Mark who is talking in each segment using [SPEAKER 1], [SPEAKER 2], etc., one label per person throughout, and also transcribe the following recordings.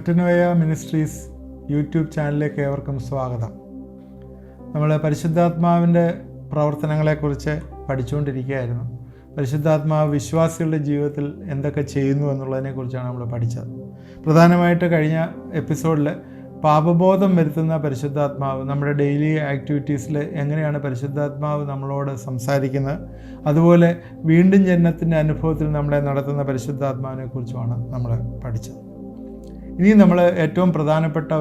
[SPEAKER 1] Metanoia ministries YouTube ചാനലിലേക്ക് ഏവർക്കും സ്വാഗതം. നമ്മൾ പരിശുദ്ധാത്മാവിൻ്റെ പ്രവർത്തനങ്ങളെക്കുറിച്ച് പഠിച്ചുകൊണ്ടിരിക്കുകയായിരുന്നു. പരിശുദ്ധാത്മാവ് വിശ്വാസികളുടെ ജീവിതത്തിൽ എന്തൊക്കെ ചെയ്യുന്നു എന്നുള്ളതിനെക്കുറിച്ചാണ് നമ്മൾ പഠിച്ചത്. പ്രധാനമായിട്ട് കഴിഞ്ഞ എപ്പിസോഡിൽ പാപബോധം വരുത്തുന്ന പരിശുദ്ധാത്മാവ്, നമ്മുടെ ഡെയിലി ആക്ടിവിറ്റീസിൽ എങ്ങനെയാണ് പരിശുദ്ധാത്മാവ് നമ്മളോട് സംസാരിക്കുന്നത്, അതുപോലെ വീണ്ടും ജനനത്തിൻ്റെ അനുഭവത്തിൽ നമ്മളെ നടത്തുന്ന പരിശുദ്ധാത്മാവിനെ കുറിച്ചുമാണ് നമ്മൾ പഠിച്ചത്. ഇനി നമ്മൾ ഏറ്റവും പ്രധാനപ്പെട്ട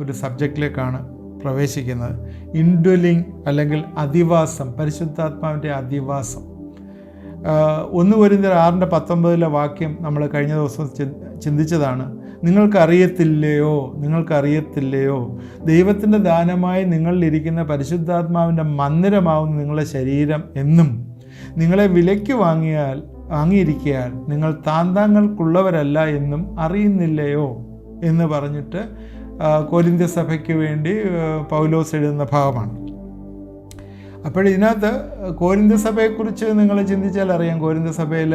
[SPEAKER 1] ഒരു സബ്ജക്റ്റിലേക്കാണ് പ്രവേശിക്കുന്നത്. ഇൻഡ്വെല്ലിംഗ് അല്ലെങ്കിൽ അധിവാസം, പരിശുദ്ധാത്മാവിൻ്റെ അധിവാസം. 1 കൊരിന്ത്യർ 6:19 വാക്യം നമ്മൾ കഴിഞ്ഞ ദിവസം ചിന്തിച്ചതാണ്. നിങ്ങൾക്കറിയത്തില്ലയോ ദൈവത്തിൻ്റെ ദാനമായി നിങ്ങളിലിരിക്കുന്ന പരിശുദ്ധാത്മാവിൻ്റെ മന്ദിരമാവുന്ന നിങ്ങളുടെ ശരീരം എന്നും നിങ്ങളെ വിലയ്ക്ക് വാങ്ങിയിരിക്കയാൽ നിങ്ങൾ താന്താങ്ങൾക്കുള്ളവരല്ല എന്നും അറിയുന്നില്ലയോ എന്ന് പറഞ്ഞിട്ട് കൊരിന്ത്യ സഭയ്ക്ക് വേണ്ടി പൗലോസ് എഴുതുന്ന ഭാഗമാണ്. അപ്പോൾ ഇതിനകത്ത് കൊരിന്ത്യ സഭയെക്കുറിച്ച് നിങ്ങൾ ചിന്തിച്ചാൽ അറിയാം. കൊരിന്ത്യ സഭയിൽ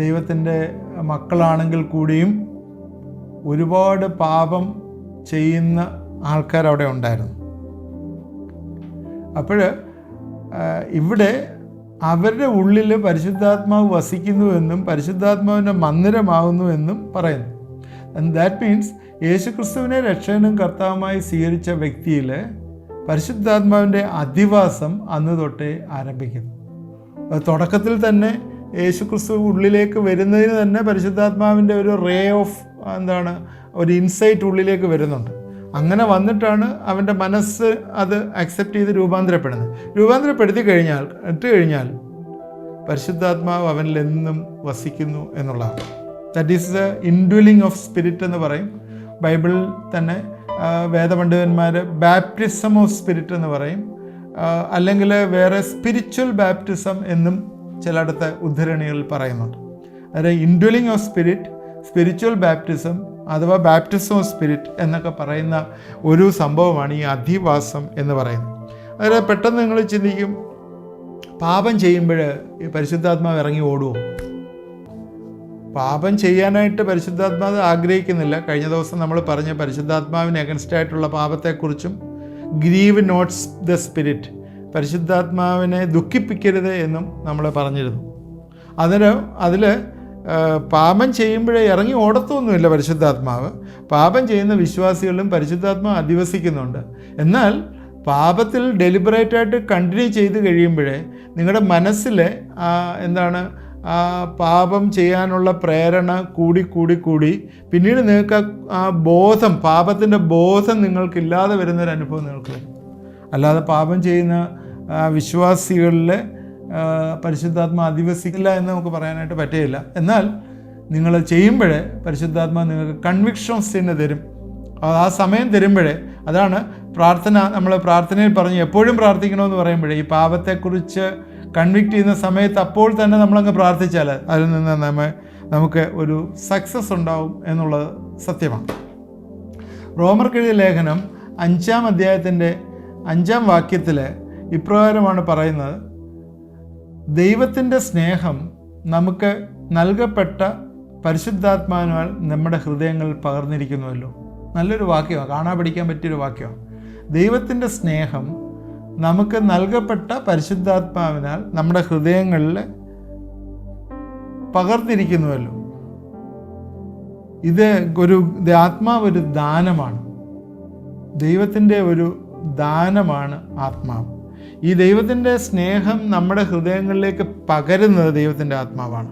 [SPEAKER 1] ദൈവത്തിൻ്റെ മക്കളാണെങ്കിൽ കൂടിയും ഒരുപാട് പാപം ചെയ്യുന്ന ആൾക്കാർ അവിടെ ഉണ്ടായിരുന്നു. അപ്പോൾ ഇവിടെ അവരുടെ ഉള്ളിൽ പരിശുദ്ധാത്മാവ് വസിക്കുന്നുവെന്നും പരിശുദ്ധാത്മാവിൻ്റെ മന്ദിരമാകുന്നുവെന്നും പറയുന്നു. ആൻഡ് ദാറ്റ് മീൻസ് യേശുക്രിസ്തുവിനെ രക്ഷകനും കർത്താവുമായി സ്വീകരിച്ച വ്യക്തിയിൽ പരിശുദ്ധാത്മാവിൻ്റെ അധിവാസം അന്ന് തൊട്ടേ ആരംഭിക്കുന്നു. തുടക്കത്തിൽ തന്നെ യേശുക്രിസ്തു ഉള്ളിലേക്ക് വരുന്നതിന് തന്നെ പരിശുദ്ധാത്മാവിൻ്റെ ഒരു റേ ഓഫ് ഒരു ഇൻസൈറ്റ് ഉള്ളിലേക്ക് വരുന്നുണ്ട്. അങ്ങനെ വന്നിട്ടാണ് അവൻ്റെ മനസ്സ് അത് അക്സെപ്റ്റ് ചെയ്ത് രൂപാന്തരപ്പെടുത്തി കഴിഞ്ഞാൽ പരിശുദ്ധാത്മാവ് അവനിൽ എന്നും വസിക്കുന്നു എന്നുള്ളതാണ്. That is the indwelling of spirit എന്ന് പറയും. ബൈബിളിൽ തന്നെ വേദപണ്ഡിതന്മാർ ബാപ്റ്റിസം ഓഫ് സ്പിരിറ്റ് എന്ന് പറയും, അല്ലെങ്കിൽ വേറെ സ്പിരിച്വൽ ബാപ്റ്റിസം എന്നും ചിലയിടത്ത് ഉദ്ധരണികളിൽ പറയുന്നുണ്ട്. അതായത് indwelling of spirit, spiritual baptism അഥവാ ബാപ്റ്റിസം ഓഫ് സ്പിരിറ്റ് എന്നൊക്കെ പറയുന്ന ഒരു സംഭവമാണ് ഈ അധിവാസം എന്ന് പറയുന്നത്. അതായത് പെട്ടെന്ന് നിങ്ങൾ ചിന്തിക്കും, പാപം ചെയ്യുമ്പോൾ ഈ പരിശുദ്ധാത്മാവ് ഇറങ്ങി ഓടുമോ? പാപം ചെയ്യാനായിട്ട് പരിശുദ്ധാത്മാവ് ആഗ്രഹിക്കുന്നില്ല. കഴിഞ്ഞ ദിവസം നമ്മൾ പറഞ്ഞ പരിശുദ്ധാത്മാവിന് അഗൻസ്റ്റായിട്ടുള്ള പാപത്തെക്കുറിച്ചും ഗ്രീവ് നോട്ട്സ് ദ സ്പിരിറ്റ്, പരിശുദ്ധാത്മാവിനെ ദുഃഖിപ്പിക്കരുത് എന്നും നമ്മൾ പറഞ്ഞിരുന്നു. അതിൽ പാപം ചെയ്യുമ്പോഴേ ഇറങ്ങി ഓടത്തൊന്നുമില്ല പരിശുദ്ധാത്മാവ്. പാപം ചെയ്യുന്ന വിശ്വാസികളിലും പരിശുദ്ധാത്മാവ് അധിവസിക്കുന്നുണ്ട്. എന്നാൽ പാപത്തിൽ ഡെലിബറേറ്റായിട്ട് കണ്ടിന്യൂ ചെയ്ത് കഴിയുമ്പോഴേ നിങ്ങളുടെ മനസ്സിലെ പാപം ചെയ്യാനുള്ള പ്രേരണ കൂടി പിന്നീട് നിങ്ങൾക്ക് ആ ബോധം, പാപത്തിൻ്റെ ബോധം നിങ്ങൾക്കില്ലാതെ വരുന്നൊരു അനുഭവം നിങ്ങൾക്ക് വരും. അല്ലാതെ പാപം ചെയ്യുന്ന വിശ്വാസികളിൽ പരിശുദ്ധാത്മാ അധിവസിക്കില്ല എന്ന് നമുക്ക് പറയാനായിട്ട് പറ്റുകയില്ല. എന്നാൽ നിങ്ങൾ ചെയ്യുമ്പോഴേ പരിശുദ്ധാത്മാ നിങ്ങൾക്ക് കൺവിക്ഷൻസ് തന്നെ തരും. ആ സമയം തരുമ്പോഴേ, അതാണ് പ്രാർത്ഥന. നമ്മൾ പ്രാർത്ഥനയിൽ പറഞ്ഞു എപ്പോഴും പ്രാർത്ഥിക്കണമെന്ന് പറയുമ്പോഴേ, ഈ പാപത്തെക്കുറിച്ച് കൺവിക്റ്റ് ചെയ്യുന്ന സമയത്ത് അപ്പോൾ തന്നെ നമ്മളങ്ങ് പ്രാർത്ഥിച്ചാൽ അതിൽ നിന്ന് നമുക്ക് ഒരു സക്സസ് ഉണ്ടാവും എന്നുള്ളത് സത്യമാണ്. റോമർക്കെഴുതിയ ലേഖനം 5-ാം അധ്യായത്തിൻ്റെ 5-ാം വാക്യത്തിൽ ഇപ്രകാരമാണ് പറയുന്നത്: ദൈവത്തിൻ്റെ സ്നേഹം നമുക്ക് നൽകപ്പെട്ട പരിശുദ്ധാത്മാവിനാൽ നമ്മുടെ ഹൃദയങ്ങളിൽ പകർന്നിരിക്കുന്നുവല്ലോ. നല്ലൊരു വാക്യമാണ്, കാണാൻ പഠിക്കാൻ പറ്റിയൊരു വാക്യമാണ്. ദൈവത്തിൻ്റെ സ്നേഹം നമുക്ക് നൽകപ്പെട്ട പരിശുദ്ധാത്മാവിനാൽ നമ്മുടെ ഹൃദയങ്ങളിൽ പകർന്നിരിക്കുന്നുവല്ലോ. ആത്മാവ് ഒരു ദാനമാണ്. ദൈവത്തിൻ്റെ ഒരു ദാനമാണ് ആത്മാവ്. ഈ ദൈവത്തിൻ്റെ സ്നേഹം നമ്മുടെ ഹൃദയങ്ങളിലേക്ക് പകരുന്നത് ദൈവത്തിൻ്റെ ആത്മാവാണ്.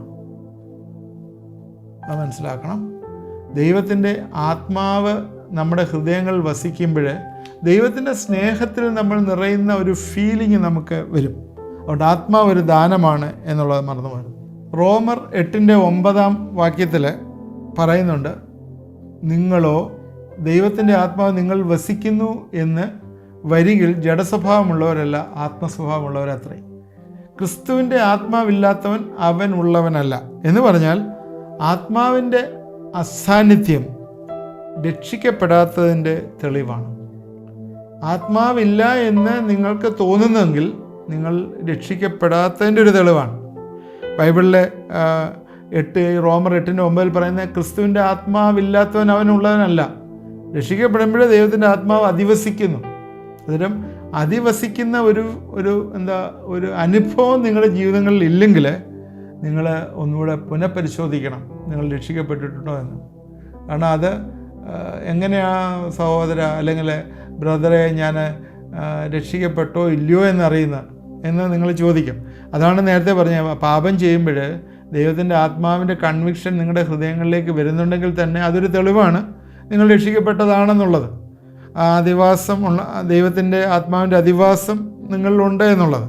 [SPEAKER 1] അത് മനസ്സിലാക്കണം. ദൈവത്തിൻ്റെ ആത്മാവ് നമ്മുടെ ഹൃദയങ്ങളിൽ വസിക്കുമ്പോൾ ദൈവത്തിൻ്റെ സ്നേഹത്തിൽ നമ്മൾ നിറയുന്ന ഒരു ഫീലിംഗ് നമുക്ക് വരും. അതുകൊണ്ട് ആത്മാവ് ഒരു ദാനമാണ് എന്നുള്ളത് മറന്നു പോകരുത്. റോമർ 8:9 വാക്യത്തിൽ പറയുന്നുണ്ട്, നിങ്ങളോ ദൈവത്തിൻ്റെ ആത്മാവ് നിങ്ങൾ വസിക്കുന്നു എന്ന് വരികിൽ ജഡസ്വഭാവമുള്ളവരല്ല ആത്മസ്വഭാവമുള്ളവരത്രേ. ക്രിസ്തുവിൻ്റെ ആത്മാവില്ലാത്തവൻ അവൻ ഉള്ളവനല്ല എന്ന് പറഞ്ഞാൽ ആത്മാവിൻ്റെ അസാന്നിധ്യം രക്ഷിക്കപ്പെടാത്തതിൻ്റെ തെളിവാണ്. ആത്മാവില്ല എന്ന് നിങ്ങൾക്ക് തോന്നുന്നെങ്കിൽ നിങ്ങൾ രക്ഷിക്കപ്പെടാത്തതിൻ്റെ ഒരു തെളിവാണ്. ബൈബിളിലെ റോമർ 8:9 പറയുന്ന ക്രിസ്തുവിൻ്റെ ആത്മാവില്ലാത്തവൻ അവനുള്ളവനല്ല. രക്ഷിക്കപ്പെടുമ്പോഴേ ദൈവത്തിൻ്റെ ആത്മാവ് അധിവസിക്കുന്നു. അന്നേരം അധിവസിക്കുന്ന ഒരു അനുഭവം നിങ്ങളുടെ ജീവിതങ്ങളിൽ ഇല്ലെങ്കിൽ നിങ്ങൾ ഒന്നുകൂടെ പുനഃപരിശോധിക്കണം നിങ്ങൾ രക്ഷിക്കപ്പെട്ടിട്ടുണ്ടോ എന്ന്. കാരണം അത് എങ്ങനെയാ സഹോദര അല്ലെങ്കിൽ ബ്രദറെ ഞാൻ രക്ഷിക്കപ്പെട്ടോ ഇല്ലയോ എന്ന് നിങ്ങൾ ചോദിക്കും. അതാണ് നേരത്തെ പറഞ്ഞത്, പാപം ചെയ്യുമ്പോൾ ദൈവത്തിൻ്റെ ആത്മാവിൻ്റെ കൺവിക്ഷൻ നിങ്ങളുടെ ഹൃദയങ്ങളിലേക്ക് വരുന്നുണ്ടെങ്കിൽ തന്നെ അതൊരു തെളിവാണ് നിങ്ങൾ രക്ഷിക്കപ്പെട്ടതാണെന്നുള്ളത്. ആ അധിവാസം ദൈവത്തിൻ്റെ ആത്മാവിൻ്റെ അധിവാസം നിങ്ങളിലുണ്ട് എന്നുള്ളത്.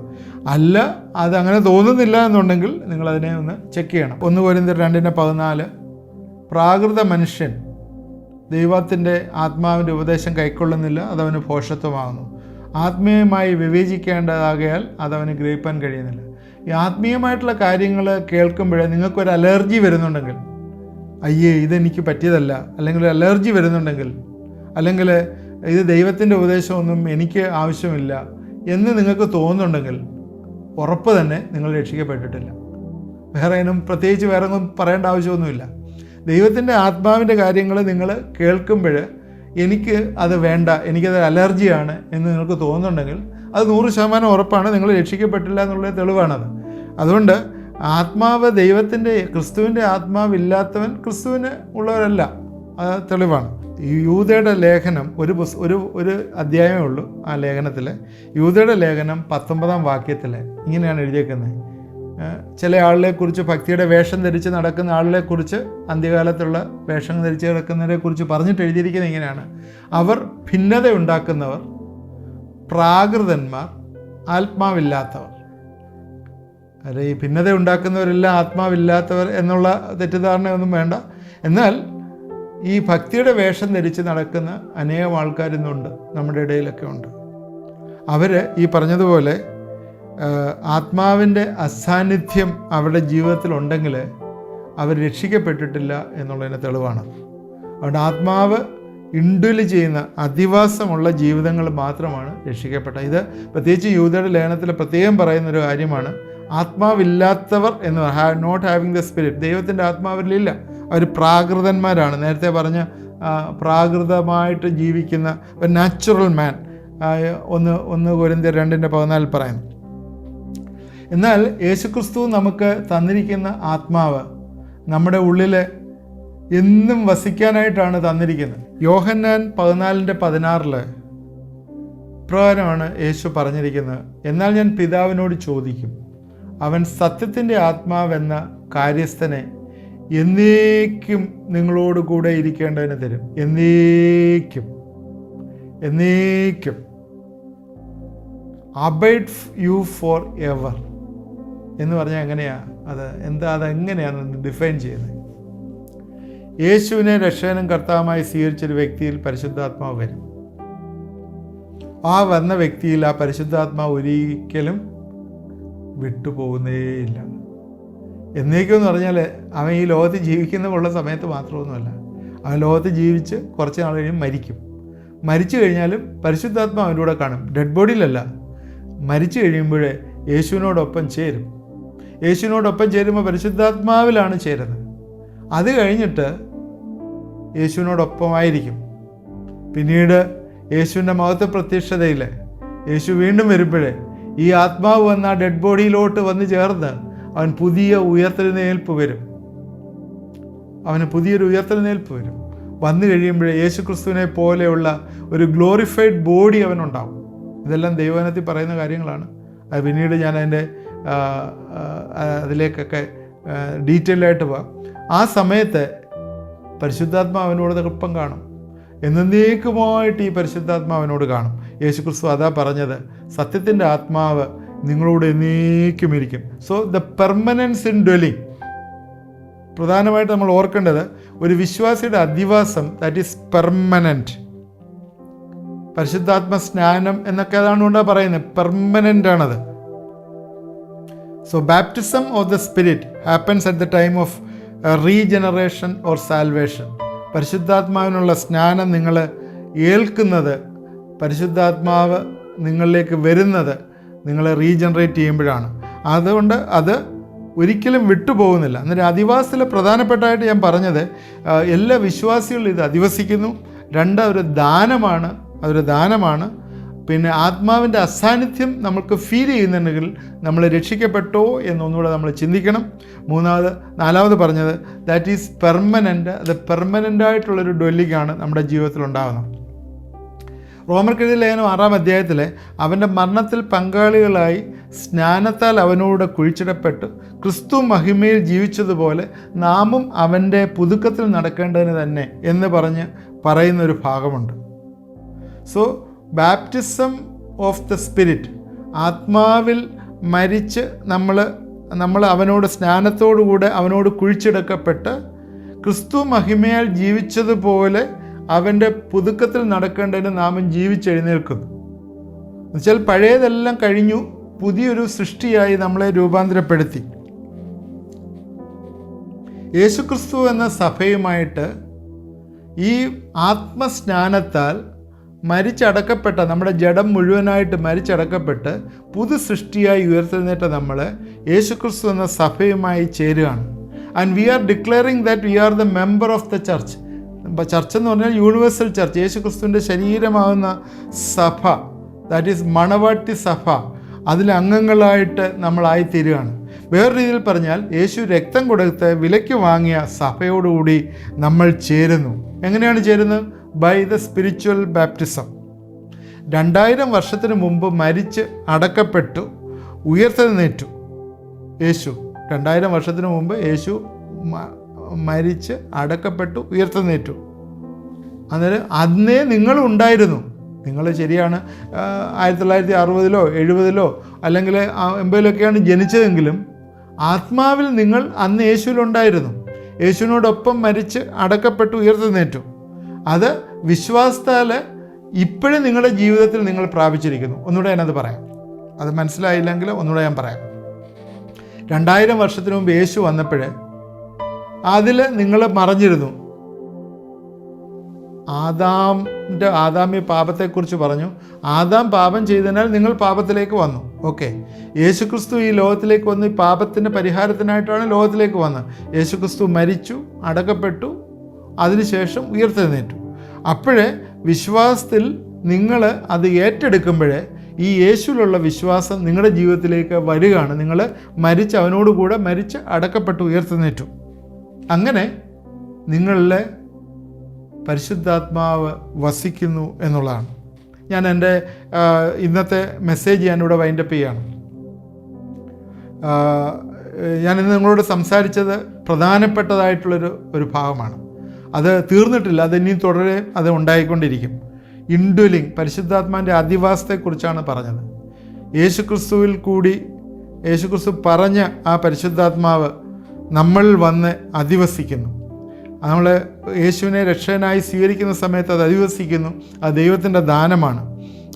[SPEAKER 1] അല്ല അതങ്ങനെ തോന്നുന്നില്ല എന്നുണ്ടെങ്കിൽ നിങ്ങളതിനെ ഒന്ന് ചെക്ക് ചെയ്യണം. 1 കൊരിന്ത്യർ 2:14 പ്രാകൃത മനുഷ്യൻ ദൈവത്തിൻ്റെ ആത്മാവിൻ്റെ ഉപദേശം കൈക്കൊള്ളുന്നില്ല, അതവന് ഭോഷത്വമാകുന്നു. ആത്മീയമായി വിവേചിക്കേണ്ടതാകയാൽ അതവന് ഗ്രഹിക്കാൻ കഴിയുന്നില്ല. ഈ ആത്മീയമായിട്ടുള്ള കാര്യങ്ങൾ കേൾക്കുമ്പോഴേ നിങ്ങൾക്കൊരു അലർജി വരുന്നുണ്ടെങ്കിൽ, അയ്യേ ഇതെനിക്ക് പറ്റിയതല്ല, അല്ലെങ്കിൽ ഒരു അലർജി വരുന്നുണ്ടെങ്കിൽ, അല്ലെങ്കിൽ ഇത് ദൈവത്തിൻ്റെ ഉപദേശമൊന്നും എനിക്ക് ആവശ്യമില്ല എന്ന് നിങ്ങൾക്ക് തോന്നുന്നുണ്ടെങ്കിൽ ഉറപ്പ് തന്നെ നിങ്ങൾ രക്ഷിക്കപ്പെട്ടിട്ടില്ല. പ്രത്യേകിച്ച് വേറെ ഒന്നും പറയേണ്ട ആവശ്യമൊന്നുമില്ല. ദൈവത്തിൻ്റെ ആത്മാവിൻ്റെ കാര്യങ്ങൾ നിങ്ങൾ കേൾക്കുമ്പോൾ എനിക്ക് അത് വേണ്ട, എനിക്കത് അലർജിയാണ് എന്ന് നിങ്ങൾക്ക് തോന്നുന്നുണ്ടെങ്കിൽ അത് 100% ഉറപ്പാണ് നിങ്ങൾ രക്ഷിക്കപ്പെട്ടില്ല എന്നുള്ള തെളിവാണത്. അതുകൊണ്ട് ആത്മാവ് ക്രിസ്തുവിൻ്റെ ആത്മാവില്ലാത്തവൻ ക്രിസ്തുവിന് ഉള്ളവരല്ല, അത് തെളിവാണ്. ഈ യൂദയുടെ ലേഖനം ഒരു അധ്യായമേ ഉള്ളൂ. ആ ലേഖനത്തിൽ യൂദയുടെ ലേഖനം 19-ാം വാക്യത്തിൽ ഇങ്ങനെയാണ് എഴുതിയേക്കുന്നത്. ചില ആളിനെക്കുറിച്ച്, ഭക്തിയുടെ വേഷം ധരിച്ച് നടക്കുന്ന ആളിനെക്കുറിച്ച്, അന്ത്യകാലത്തുള്ള വേഷം ധരിച്ച് നടക്കുന്നവരെക്കുറിച്ച് പറഞ്ഞിട്ട് എഴുതിയിരിക്കുന്നത് ഇങ്ങനെയാണ്: അവർ ഭിന്നത ഉണ്ടാക്കുന്നവർ, പ്രാകൃതന്മാർ, ആത്മാവില്ലാത്തവർ. അല്ല, ഈ ഭിന്നത ഉണ്ടാക്കുന്നവരെല്ലാം ആത്മാവില്ലാത്തവർ എന്നുള്ള തെറ്റിദ്ധാരണയൊന്നും വേണ്ട. എന്നാൽ ഈ ഭക്തിയുടെ വേഷം ധരിച്ച് നടക്കുന്ന അനേകം ആൾക്കാരിന്നുണ്ട്, നമ്മുടെ ഇടയിലൊക്കെ ഉണ്ട്. അവർ ഈ പറഞ്ഞതുപോലെ ആത്മാവിൻ്റെ അസാന്നിധ്യം അവരുടെ ജീവിതത്തിലുണ്ടെങ്കിൽ അവർ രക്ഷിക്കപ്പെട്ടിട്ടില്ല എന്നുള്ളതിന് തെളിവാണ്. അതുകൊണ്ട് ആത്മാവ് ഇൻഡ്വെല് ചെയ്യുന്ന അധിവാസമുള്ള ജീവിതങ്ങൾ മാത്രമാണ് രക്ഷിക്കപ്പെട്ടത്. ഇത് പ്രത്യേകിച്ച് യൂദയുടെ ലേഖനത്തിൽ പ്രത്യേകം പറയുന്നൊരു കാര്യമാണ്. ആത്മാവില്ലാത്തവർ എന്ന് നോട്ട് ഹാവിങ് ദ സ്പിരിറ്റ്, ദൈവത്തിൻ്റെ ആത്മാവിലില്ല, അവർ പ്രാകൃതന്മാരാണ്. നേരത്തെ പറഞ്ഞ പ്രാകൃതമായിട്ട് ജീവിക്കുന്ന ഒരു നാച്ചുറൽ മാൻ 1 കൊരിന്ത്യർ 2:14 പറയുന്നു. എന്നാൽ യേശുക്രിസ്തു നമുക്ക് തന്നിരിക്കുന്ന ആത്മാവ് നമ്മുടെ ഉള്ളിൽ എന്നും വസിക്കാനായിട്ടാണ് തന്നിരിക്കുന്നത്. യോഹന്നാൻ 14:16 പ്രകാരമാണ് യേശു പറഞ്ഞിരിക്കുന്നത്: എന്നാൽ ഞാൻ പിതാവിനോട് ചോദിക്കും, അവൻ സത്യത്തിൻ്റെ ആത്മാവെന്ന കാര്യസ്ഥനെ എന്നേക്കും നിങ്ങളോട് കൂടെ ഇരിക്കേണ്ടതിന് തരും. എന്നേക്കും അബൈഡ് യു ഫോർ എവർ എന്ന് പറഞ്ഞാൽ എങ്ങനെയാണ് അതെങ്ങനെയാണെന്ന് ഡിഫൈൻ ചെയ്യുന്നത്? യേശുവിനെ രക്ഷകനും കർത്താവുമായി സ്വീകരിച്ചൊരു വ്യക്തിയിൽ പരിശുദ്ധാത്മാവ് വരും. ആ വന്ന വ്യക്തിയിൽ ആ പരിശുദ്ധാത്മാവ് ഒരിക്കലും വിട്ടുപോകുന്നേയില്ല. എന്നേക്കെന്ന് പറഞ്ഞാൽ അവൻ ഈ ലോകത്ത് ജീവിക്കുന്നുള്ള സമയത്ത് മാത്രമൊന്നുമല്ല, അവൻ ലോകത്ത് ജീവിച്ച് കുറച്ച് നാൾ കഴിയും മരിക്കും. മരിച്ചു കഴിഞ്ഞാലും പരിശുദ്ധാത്മാവ് അവൻ്റെ കൂടെ കാണും. ഡെഡ് ബോഡിയിലല്ല, മരിച്ചു കഴിയുമ്പോഴേ യേശുവിനോടൊപ്പം ചേരും. യേശുവിനോടൊപ്പം ചേരുമ്പോൾ പരിശുദ്ധാത്മാവിലാണ് ചേരുന്നത്. അത് കഴിഞ്ഞിട്ട് യേശുവിനോടൊപ്പമായിരിക്കും. പിന്നീട് യേശുവിൻ്റെ മഹത്വ പ്രത്യക്ഷതയിൽ യേശു വീണ്ടും വരുമ്പോഴേ ഈ ആത്മാവ് വന്ന ആ ഡെഡ് ബോഡിയിലോട്ട് വന്ന് ചേർന്ന് അവൻ പുതിയൊരു ഉയർത്തെഴുന്നേൽപ്പ് വരും. വന്നു കഴിയുമ്പോഴേ യേശു ക്രിസ്തുവിനെ പോലെയുള്ള ഒരു ഗ്ലോറിഫൈഡ് ബോഡി അവനുണ്ടാവും. ഇതെല്ലാം ദൈവവചനത്തിൽ പറയുന്ന കാര്യങ്ങളാണ്. അത് പിന്നീട് ഞാൻ അതിലേക്കൊക്കെ ഡീറ്റെയിൽഡായിട്ട് പോകാം. ആ സമയത്ത് പരിശുദ്ധാത്മാവിനോട് ഒപ്പം കാണും. എന്നേക്കുമായിട്ട് ഈ പരിശുദ്ധാത്മാവിനോട് കാണും. യേശു ക്രിസ്തു അതാ പറഞ്ഞത്, സത്യത്തിൻ്റെ ആത്മാവ് നിങ്ങളോട് എന്നേക്കും ഇരിക്കും. So the permanence in dwelling, പ്രധാനമായിട്ട് നമ്മൾ ഓർക്കേണ്ടത് ഒരു വിശ്വാസിയുടെ അധിവാസം ദാറ്റ് ഈസ് പെർമനൻറ്റ്. പരിശുദ്ധാത്മ സ്നാനം എന്നൊക്കെ അതാണ് കൊണ്ടാണ് പറയുന്നത്, പെർമനൻ്റ് ആണത്. So baptism of the spirit happens at the time of regeneration or salvation. പരിശുദ്ധാത്മാവിനുള്ള സ്നാനം നിങ്ങൾ ഏൽക്കുന്നത്, പരിശുദ്ധാത്മാവ് നിങ്ങളിലേക്ക് വരുന്നത് നിങ്ങൾ റീജനറേറ്റ് ചെയ്യുമ്പോഴാണ്. അതുകൊണ്ട് അത് ഒരിക്കലും വിട്ടുപോകുന്നില്ല. അന്നേരം അധിവാസത്തിൽ പ്രധാനപ്പെട്ടായിട്ട് ഞാൻ പറഞ്ഞത്, എല്ലാ വിശ്വാസികളും ഇത് അധിവസിക്കുന്നു. രണ്ട്, അതൊരു ദാനമാണ്. പിന്നെ ആത്മാവിൻ്റെ അസാന്നിധ്യം നമുക്ക് ഫീൽ ചെയ്യുന്നുണ്ടെങ്കിൽ നമ്മൾ രക്ഷിക്കപ്പെട്ടോ എന്നൊന്നുകൂടെ നമ്മൾ ചിന്തിക്കണം. നാലാമത് പറഞ്ഞത് ദാറ്റ് ഈസ് പെർമനൻ്റ്. അത് പെർമനൻ്റായിട്ടുള്ളൊരു ഡ്വെല്ലിങ്ങാണ് നമ്മുടെ ജീവിതത്തിൽ ഉണ്ടാകുന്നത്. റോമർക്കെഴുതിയ ലേഖനം 6-ാം അധ്യായത്തിൽ അവൻ്റെ മരണത്തിൽ പങ്കാളികളായി സ്നാനത്താൽ അവനോട് കുഴിച്ചിടപ്പെട്ട് ക്രിസ്തു മഹിമയിൽ ജീവിച്ചതുപോലെ നാമും അവൻ്റെ പുതുക്കത്തിൽ നടക്കേണ്ടതിന് തന്നെ എന്ന് പറയുന്നൊരു ഭാഗമുണ്ട്. So baptism of the spirit, ആത്മാവിൽ മരിച്ച് നമ്മൾ അവനോട് സ്നാനത്തോടുകൂടെ അവനോട് കുഴിച്ചിടക്കപ്പെട്ട് ക്രിസ്തു മഹിമയാൽ ജീവിച്ചതുപോലെ അവൻ്റെ പുതുക്കത്തിൽ നടക്കേണ്ടതിന് നാമം ജീവിച്ചെഴുന്നേൽക്കുന്നു. എന്നുവെച്ചാൽ പഴയതെല്ലാം കഴിഞ്ഞു, പുതിയൊരു സൃഷ്ടിയായി നമ്മളെ രൂപാന്തരപ്പെടുത്തി. യേശുക്രിസ്തു എന്ന സഭയുമായിട്ട് ഈ ആത്മസ്നാനത്താൽ മരിച്ചടക്കപ്പെട്ട നമ്മുടെ ജഡം മുഴുവനായിട്ട് മരിച്ചടക്കപ്പെട്ട് പുതു സൃഷ്ടിയായി ഉയർത്തെഴുന്നേറ്റ നമ്മൾ യേശുക്രിസ്തു എന്ന സഭയുമായി ചേരുകയാണ്. And we are declaring that we are the member of the church. Church എന്ന് പറഞ്ഞാൽ യൂണിവേഴ്സൽ ചർച്ച്, യേശുക്രിസ്തുവിൻ്റെ ശരീരമാകുന്ന സഭ, ദാറ്റ് ഈസ് മണവാട്ടി സഭ. അതിലെ അംഗങ്ങളായിട്ട് നമ്മളായിത്തീരുകയാണ്. വേറെ രീതിയിൽ പറഞ്ഞാൽ യേശു രക്തം കൊടുത്ത് വിലയ്ക്ക് വാങ്ങിയ സഭയോടുകൂടി നമ്മൾ ചേരുന്നു. എങ്ങനെയാണ് ചേരുന്നത്? By the spiritual baptism. 2000 വർഷത്തിന് മുമ്പ് മരിച്ച് അടക്കപ്പെട്ടു ഉയർത്തെഴുന്നേറ്റു യേശു. 2000 വർഷത്തിന് മുമ്പ് യേശു മരിച്ച് അടക്കപ്പെട്ടു ഉയർത്തെഴുന്നേറ്റു. അന്നേരം അന്നേ നിങ്ങളുണ്ടായിരുന്നു. നിങ്ങൾ ശരിയാണ് 1960-ലോ 70-ലോ അല്ലെങ്കിൽ 80-ലൊക്കെയാണ് ജനിച്ചതെങ്കിലും ആത്മാവിൽ നിങ്ങൾ അന്ന് യേശുവിലുണ്ടായിരുന്നു. യേശുവിനോടൊപ്പം മരിച്ച് അടക്കപ്പെട്ടു ഉയർത്തെഴുന്നേറ്റു. അത് വിശ്വാസത്താൽ ഇപ്പോഴും നിങ്ങളുടെ ജീവിതത്തിൽ നിങ്ങൾ പ്രാപിച്ചിരിക്കുന്നു. ഒന്നുകൂടെ ഞാനത് പറയാം, അത് മനസ്സിലായില്ലെങ്കിൽ ഒന്നുകൂടെ ഞാൻ പറയാം. 2000 വർഷത്തിന് മുമ്പ് യേശു വന്നപ്പോൾ അതിൽ നിങ്ങൾ മറഞ്ഞിരുന്നു. ആദാമ്യ പാപത്തെക്കുറിച്ച് പറഞ്ഞു. ആദാം പാപം ചെയ്തതിനാൽ നിങ്ങൾ പാപത്തിലേക്ക് വന്നു. ഓക്കെ, യേശുക്രിസ്തു ഈ ലോകത്തിലേക്ക് വന്ന് ഈ പാപത്തിൻ്റെ പരിഹാരത്തിനായിട്ടാണ് ലോകത്തിലേക്ക് വന്നത്. യേശുക്രിസ്തു മരിച്ചു, അടക്കപ്പെട്ടു, അതിനുശേഷം ഉയർത്തെഴുന്നേറ്റു. അപ്പോഴേ വിശ്വാസത്തിൽ നിങ്ങൾ അത് ഏറ്റെടുക്കുമ്പോഴേ ഈ യേശുവിലുള്ള വിശ്വാസം നിങ്ങളുടെ ജീവിതത്തിലേക്ക് വരികയാണ്. നിങ്ങൾ അവനോടുകൂടെ മരിച്ച് അടക്കപ്പെട്ടു ഉയർത്തെഴുന്നേറ്റു. അങ്ങനെ നിങ്ങളിലെ പരിശുദ്ധാത്മാവ് വസിക്കുന്നു എന്നുള്ളതാണ്. ഞാൻ എൻ്റെ ഇന്നത്തെ മെസ്സേജ് ഞാനിവിടെ വൈൻഡപ്പ് ചെയ്യുകയാണ്. ഞാനിന്ന് നിങ്ങളോട് സംസാരിച്ചത് പ്രധാനപ്പെട്ടതായിട്ടുള്ളൊരു ഭാഗമാണ്. അത് തീർന്നിട്ടില്ല, അത് ഇനിയും തുടരെ അത് ഉണ്ടായിക്കൊണ്ടിരിക്കും. ഇൻഡ്വെല്ലിംഗ്, പരിശുദ്ധാത്മാവിൻ്റെ അധിവാസത്തെക്കുറിച്ചാണ് പറഞ്ഞത്. യേശുക്രിസ്തുവിൽ കൂടി യേശുക്രിസ്തു പറഞ്ഞ ആ പരിശുദ്ധാത്മാവ് നമ്മളിൽ വന്ന് അധിവസിക്കുന്നു. നമ്മൾ യേശുവിനെ രക്ഷകനായി സ്വീകരിക്കുന്ന സമയത്ത് അത് അധിവസിക്കുന്നു. അത് ദൈവത്തിൻ്റെ ദാനമാണ്.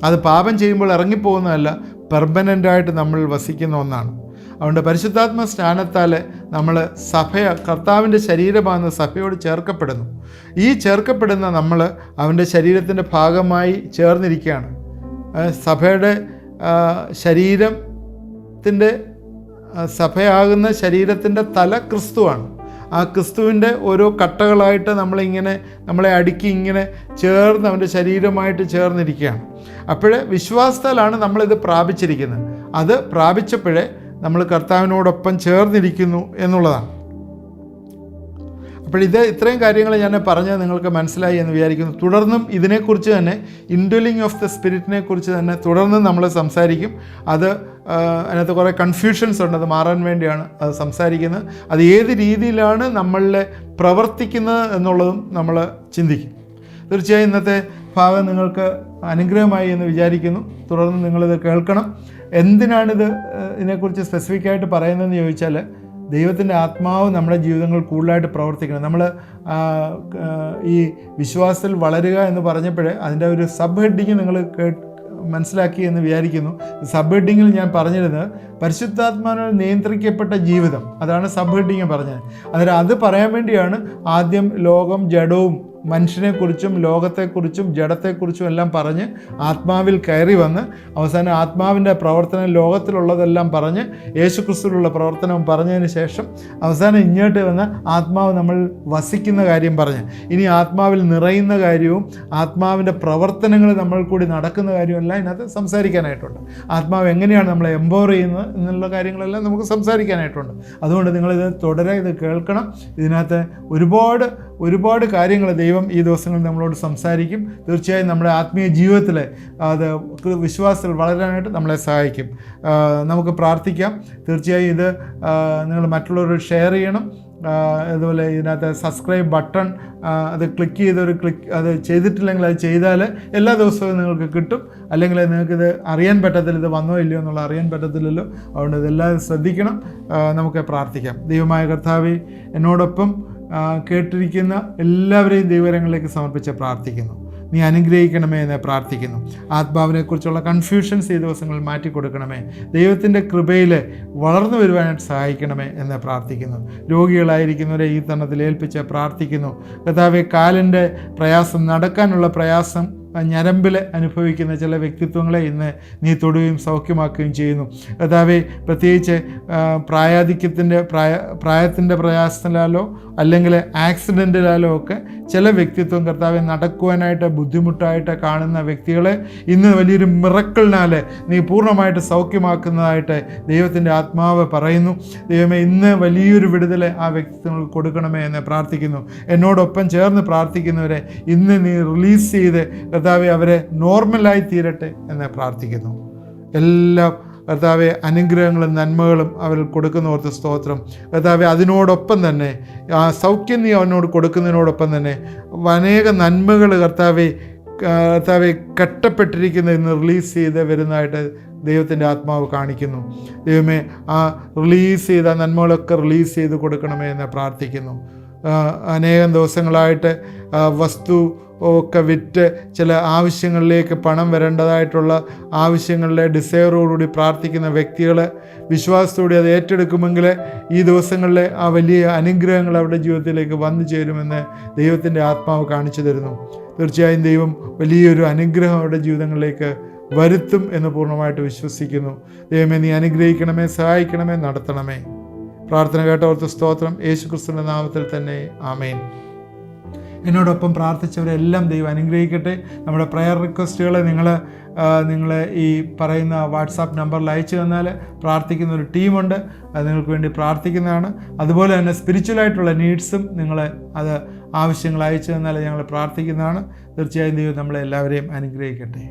[SPEAKER 1] അത് പാപം ചെയ്യുമ്പോൾ ഇറങ്ങിപ്പോകുന്നതല്ല, പെർമനൻ്റായിട്ട് നമ്മൾ വസിക്കുന്ന ഒന്നാണ്. അതുകൊണ്ട് പരിശുദ്ധാത്മ സ്നാനത്താൽ നമ്മൾ കർത്താവിൻ്റെ ശരീരമാകുന്ന സഭയോട് ചേർക്കപ്പെടുന്നു. ഈ ചേർക്കപ്പെടുന്ന നമ്മൾ അവൻ്റെ ശരീരത്തിൻ്റെ ഭാഗമായി ചേർന്നിരിക്കുകയാണ്. സഭയുടെ സഭയാകുന്ന ശരീരത്തിൻ്റെ തല ക്രിസ്തുവാണ്. ആ ക്രിസ്തുവിൻ്റെ ഓരോ കട്ടകളായിട്ട് നമ്മളെ അടുക്കി ഇങ്ങനെ ചേർന്ന് അവൻ്റെ ശരീരമായിട്ട് ചേർന്നിരിക്കുകയാണ്. അപ്പോഴേ വിശ്വാസത്താലാണ് നമ്മളിത് പ്രാപിച്ചിരിക്കുന്നത്. അത് പ്രാപിച്ചപ്പോഴേ നമ്മൾ കർത്താവിനോടൊപ്പം ചേർന്നിരിക്കുന്നു എന്നുള്ളതാണ്. അപ്പോൾ ഇത്രയും കാര്യങ്ങൾ ഞാൻ പറഞ്ഞത് നിങ്ങൾക്ക് മനസ്സിലായി എന്ന് വിചാരിക്കുന്നു. തുടർന്നും ഇതിനെക്കുറിച്ച് തന്നെ, ഇൻഡ്വെല്ലിംഗ് ഓഫ് ദ സ്പിരിറ്റിനെ കുറിച്ച് തന്നെ തുടർന്നും നമ്മൾ സംസാരിക്കും. അതിനകത്ത് കുറേ കൺഫ്യൂഷൻസ് ഉണ്ട്, അത് മാറാൻ വേണ്ടിയാണ് അത് സംസാരിക്കുന്നത്. അത് ഏത് രീതിയിലാണ് നമ്മളിൽ പ്രവർത്തിക്കുന്നത് എന്നുള്ളതും നമ്മൾ ചിന്തിക്കും. തീർച്ചയായും ഇന്നത്തെ ഭാഗം നിങ്ങൾക്ക് അനുഗ്രഹമായി എന്ന് വിചാരിക്കുന്നു. തുടർന്ന് നിങ്ങളിത് കേൾക്കണം. ഇതിനെക്കുറിച്ച് സ്പെസിഫിക്കായിട്ട് പറയുന്നതെന്ന് ചോദിച്ചാൽ, ദൈവത്തിൻ്റെ ആത്മാവ് നമ്മുടെ ജീവിതങ്ങൾ കൂടുതലായിട്ട് പ്രവർത്തിക്കണം. നമ്മൾ ഈ വിശ്വാസത്തിൽ വളരുക എന്ന് പറഞ്ഞപ്പോൾ അതിൻ്റെ ഒരു സബ് ഹെഡിങ് നിങ്ങൾ മനസ്സിലാക്കി എന്ന് വിചാരിക്കുന്നു. സബ് ഹെഡിങ്ങിൽ ഞാൻ പറഞ്ഞിരുന്നത് പരിശുദ്ധാത്മാവിനാൽ നിയന്ത്രിക്കപ്പെട്ട ജീവിതം, അതാണ് സബ് ഹെഡിങ് പറഞ്ഞത്. അന്നേരം അത് പറയാൻ വേണ്ടിയാണ് ആദ്യം ലോകം, ജഡവും മനുഷ്യനെക്കുറിച്ചും ലോകത്തെക്കുറിച്ചും ജഡത്തെക്കുറിച്ചും എല്ലാം പറഞ്ഞ് ആത്മാവിൽ കയറി വന്ന് അവസാനം ആത്മാവിൻ്റെ പ്രവർത്തനം ലോകത്തിലുള്ളതെല്ലാം പറഞ്ഞ് യേശുക്രിസ്തുവിലുള്ള പ്രവർത്തനം പറഞ്ഞതിന് ശേഷം അവസാനം ഇങ്ങോട്ട് വന്ന് ആത്മാവ് നമ്മൾ വസിക്കുന്ന കാര്യം പറഞ്ഞ് ഇനി ആത്മാവിൽ നിറയുന്ന കാര്യവും ആത്മാവിൻ്റെ പ്രവർത്തനങ്ങൾ നമ്മൾ കൂടി നടക്കുന്ന കാര്യമെല്ലാം ഇതിനകത്ത് സംസാരിക്കാനായിട്ടുണ്ട്. ആത്മാവ് എങ്ങനെയാണ് നമ്മളെ എംപവർ ചെയ്യുന്നത് എന്നുള്ള കാര്യങ്ങളെല്ലാം നമുക്ക് സംസാരിക്കാനായിട്ടുണ്ട്. അതുകൊണ്ട് നിങ്ങളിത് തുടരെ ഇത് കേൾക്കണം. ഇതിനകത്ത് ഒരുപാട് കാര്യങ്ങൾ ദൈവം ഈ ദിവസങ്ങളിൽ നമ്മളോട് സംസാരിക്കും. തീർച്ചയായും നമ്മുടെ ആത്മീയ ജീവിതത്തിൽ അത് വിശ്വാസത്തിൽ വളരാനായിട്ട് നമ്മളെ സഹായിക്കും. നമുക്ക് പ്രാർത്ഥിക്കാം. തീർച്ചയായും ഇത് നിങ്ങൾ മറ്റുള്ളവരോട് ഷെയർ ചെയ്യണം. അതുപോലെ ഇതിനകത്ത് സബ്സ്ക്രൈബ് ബട്ടൺ അത് ക്ലിക്ക് അത് ചെയ്തിട്ടില്ലെങ്കിൽ അത് ചെയ്താൽ എല്ലാ ദിവസവും നിങ്ങൾക്ക് കിട്ടും. അല്ലെങ്കിൽ നിങ്ങൾക്കിത് അറിയാൻ പറ്റത്തില്ല, ഇത് വന്നോ ഇല്ലയോ എന്നുള്ള അറിയാൻ പറ്റത്തില്ലല്ലോ. അതുകൊണ്ട് ഇതെല്ലാം ശ്രദ്ധിക്കണം. നമുക്ക് പ്രാർത്ഥിക്കാം. ദൈവമായ കർത്താവേ, എന്നോടൊപ്പം കേട്ടിരിക്കുന്ന എല്ലാവരെയും ദൈവകരങ്ങളിലേക്ക് സമർപ്പിച്ച് പ്രാർത്ഥിക്കുന്നു. നീ അനുഗ്രഹിക്കണമേ എന്ന് പ്രാർത്ഥിക്കുന്നു. ആത്മാവിനെക്കുറിച്ചുള്ള കൺഫ്യൂഷൻസ് ഈ ദിവസങ്ങളിൽ മാറ്റിക്കൊടുക്കണമേ. ദൈവത്തിൻ്റെ കൃപയിൽ വളർന്നു വരുവാനായിട്ട് സഹായിക്കണമേ എന്ന് പ്രാർത്ഥിക്കുന്നു. രോഗികളായിരിക്കുന്നവരെ ഈ തരണത്തിൽ ഏൽപ്പിച്ച് പ്രാർത്ഥിക്കുന്നു. കർത്താവേ, കാലിൻ്റെ പ്രയാസം, നടക്കാനുള്ള പ്രയാസം, ഞരമ്പിൽ അനുഭവിക്കുന്ന ചില വ്യക്തിത്വങ്ങളെ ഇന്ന് നീ തൊടുകയും സൗഖ്യമാക്കുകയും ചെയ്യുന്നു. കർത്താവേ, പ്രത്യേകിച്ച് പ്രായത്തിൻ്റെ പ്രയാസത്തിലാലോ അല്ലെങ്കിൽ ആക്സിഡൻറ്റിലാലോ ഒക്കെ ചില വ്യക്തിത്വം കർത്താവെ നടക്കുവാനായിട്ട് ബുദ്ധിമുട്ടായിട്ട് കാണുന്ന വ്യക്തികളെ ഇന്ന് വലിയൊരു മിറക്കിളിനാൽ നീ പൂർണ്ണമായിട്ട് സൗഖ്യമാക്കുന്നതായിട്ട് ദൈവത്തിൻ്റെ ആത്മാവ് പറയുന്നു. ദൈവമേ, ഇന്ന് വലിയൊരു വിടുതൽ ആ വ്യക്തിത്വങ്ങൾക്ക് കൊടുക്കണമേ എന്ന് പ്രാർത്ഥിക്കുന്നു. എന്നോടൊപ്പം ചേർന്ന് പ്രാർത്ഥിക്കുന്നവരെ ഇന്ന് നീ റിലീസ് ചെയ്ത് കർത്താവെ അവരെ നോർമലായി തീരട്ടെ എന്ന് പ്രാർത്ഥിക്കുന്നു. എല്ലാ കർത്താവെ അനുഗ്രഹങ്ങളും നന്മകളും അവരിൽ കൊടുക്കുന്നവർക്ക് സ്തോത്രം. കർത്താവെ, അതിനോടൊപ്പം തന്നെ ആ സൗഖ്യം നീ അവനോട് കൊടുക്കുന്നതിനോടൊപ്പം തന്നെ അനേക നന്മകൾ കർത്താവെ കെട്ടപ്പെട്ടിരിക്കുന്ന ഇന്ന് റിലീസ് ചെയ്ത് വരുന്നതായിട്ട് ദൈവത്തിൻ്റെ ആത്മാവ് കാണിക്കുന്നു. ദൈവമേ, ആ റിലീസ് ചെയ്ത നന്മകളൊക്കെ റിലീസ് ചെയ്ത് കൊടുക്കണമേ എന്ന് പ്രാർത്ഥിക്കുന്നു. അനേകം ദിവസങ്ങളായിട്ട് വസ്തു ഒക്കെ വിറ്റ് ചില ആവശ്യങ്ങളിലേക്ക് പണം വരേണ്ടതായിട്ടുള്ള ആവശ്യങ്ങളിലെ ഡിസയറോടുകൂടി പ്രാർത്ഥിക്കുന്ന വ്യക്തികൾ വിശ്വാസത്തോടെ അത് ഏറ്റെടുക്കുമെങ്കിൽ ഈ ദിവസങ്ങളിൽ ആ വലിയ അനുഗ്രഹങ്ങൾ അവരുടെ ജീവിതത്തിലേക്ക് വന്നു ചേരുമെന്ന് ദൈവത്തിൻ്റെ ആത്മാവ് കാണിച്ചു തരുന്നു. തീർച്ചയായും ദൈവം വലിയൊരു അനുഗ്രഹം അവരുടെ ജീവിതങ്ങളിലേക്ക് വരുത്തും എന്ന് പൂർണ്ണമായിട്ട് വിശ്വസിക്കുന്നു. ദൈവമേ, നീ അനുഗ്രഹിക്കണമേ, സഹായിക്കണമേ, നടത്തണമേ. പ്രാർത്ഥന കേട്ടവർക്ക് സ്തോത്രം. യേശുക്രിസ്തുവിൻ്റെ നാമത്തിൽ തന്നെ ആമേൻ. എന്നോടൊപ്പം പ്രാർത്ഥിച്ചവരെല്ലാം ദൈവം അനുഗ്രഹിക്കട്ടെ. നമ്മുടെ പ്രയർ റിക്വസ്റ്റുകൾ നിങ്ങൾ ഈ പറയുന്ന വാട്സാപ്പ് നമ്പറിൽ അയച്ചു തന്നാൽ പ്രാർത്ഥിക്കുന്ന ഒരു ടീമുണ്ട്, അത് നിങ്ങൾക്ക് വേണ്ടി പ്രാർത്ഥിക്കുന്നതാണ്. അതുപോലെ തന്നെ സ്പിരിച്വലായിട്ടുള്ള നീഡ്സും നിങ്ങൾ അത് ആവശ്യങ്ങൾ അയച്ചു തന്നാൽ ഞങ്ങൾ പ്രാർത്ഥിക്കുന്നതാണ്. തീർച്ചയായും ദൈവം നമ്മളെല്ലാവരെയും അനുഗ്രഹിക്കട്ടെ.